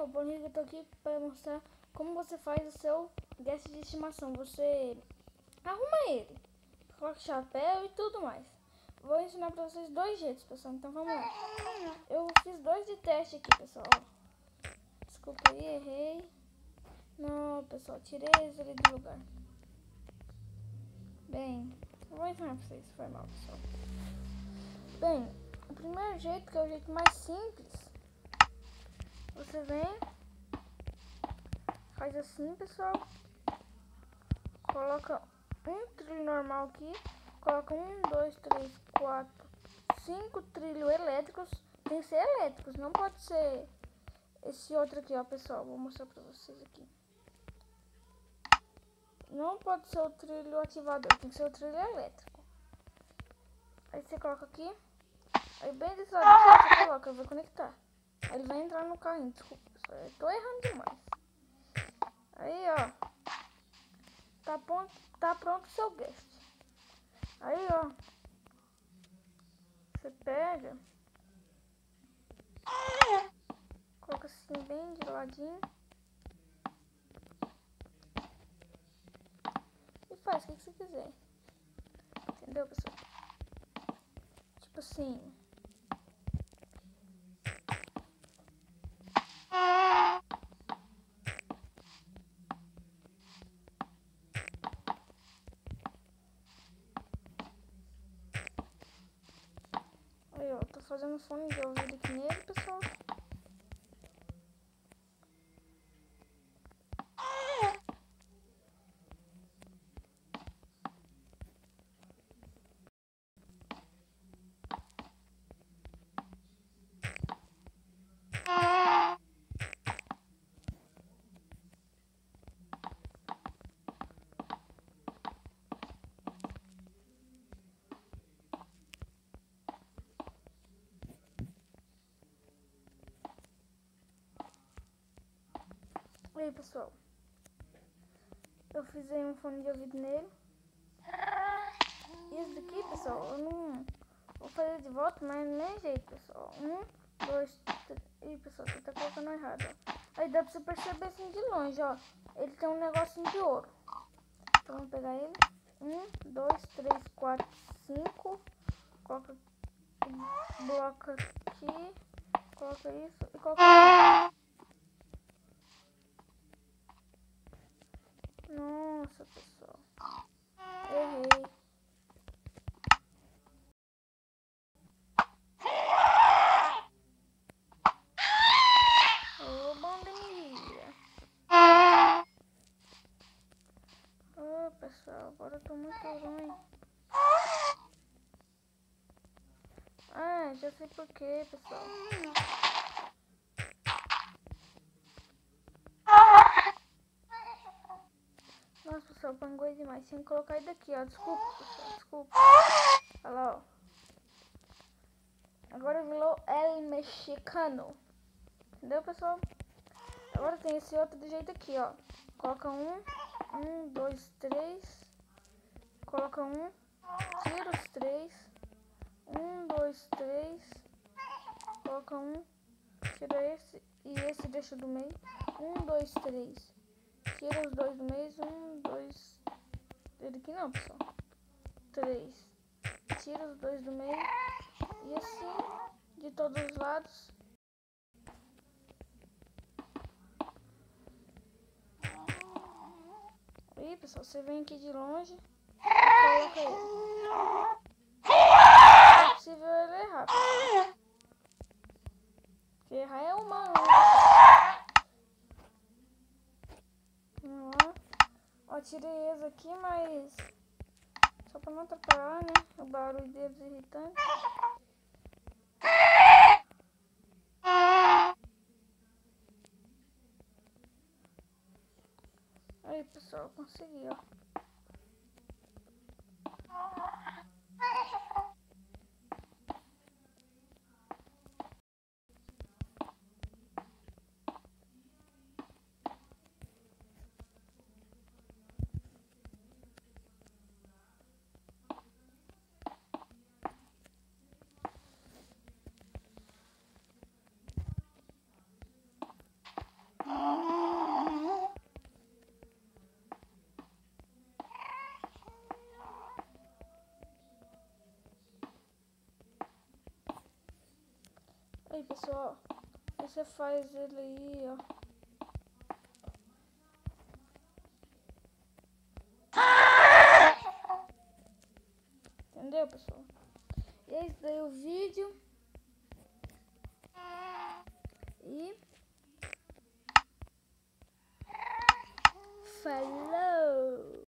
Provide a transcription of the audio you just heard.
pessoal, bom dia, eu tô aqui para mostrar como você faz o seu guest de estimação. Você arruma ele, coloca chapéu e tudo mais. Vou ensinar para vocês dois jeitos, pessoal, então vamos lá. Eu fiz dois de teste aqui, pessoal. Desculpa aí, errei. Não, pessoal, tirei eles ali do lugar. Bem, eu vou ensinar para vocês, foi mal, pessoal. Bem, o primeiro jeito, que é o jeito mais simples, você vem, faz assim, pessoal, coloca um trilho normal aqui, coloca 1, 2, 3, 4, 5 trilhos elétricos, tem que ser elétricos, não pode ser esse outro aqui, ó, pessoal, vou mostrar pra vocês aqui. Não pode ser o trilho ativador, tem que ser o trilho elétrico. Aí você coloca aqui, aí bem desse lado aqui você coloca, eu vou conectar. Aí ele vai entrar no carrinho, desculpa, pessoal, eu tô errando demais. Aí, ó, tá pronto o seu guest. Aí, ó, você pega, coloca assim bem de ladinho e faz o que você quiser. Entendeu, pessoal? Tipo assim. Aí, ó, tô fazendo fone de ouvido aqui nele, pessoal. Aí, pessoal, eu fiz aí um fone de ouvido nele. E esse daqui, pessoal, eu não vou fazer de volta, mas nem jeito, pessoal. 1, 2, 3. Ih, pessoal, você tá colocando errado, ó. Aí dá pra você perceber assim de longe, ó. Ele tem um negocinho de ouro. Então vamos pegar ele. 1, 2, 3, 4, 5. Coloca o bloco aqui. Coloca isso e coloca aqui. Nossa, pessoal. Errei. Ô, bandeirinha. Ô, pessoal, agora eu tô muito ruim. Ah, já sei por quê, pessoal. Nossa, pessoal, panguei demais. Tinha que colocar ele daqui, ó. Desculpa, pessoal, desculpa. Olha lá, ó. Agora virou El Mexicano. Entendeu, pessoal? Agora tem esse outro do jeito aqui, ó. Coloca 1, 2, 3. Coloca 1. Tira os 3. 1, 2, 3. Coloca 1. Tira esse. E esse deixa do meio. 1, 2, 3. Tira os dois do meio. 1, 2. Ele aqui não, pessoal. 3. Tira os dois do meio. E assim, de todos os lados. Aí, pessoal, você vem aqui de longe e coloca ele. É possível ele errar, pessoal. Porque errar é humano, né, pessoal? Vamos lá. Ó, tirei eles aqui, mas só pra não atrapalhar, né? O barulho deles irritante. Aí, pessoal, consegui, ó. Aí, pessoal, aí você faz ele aí, ó. Entendeu, pessoal? E é isso daí o vídeo. E falou!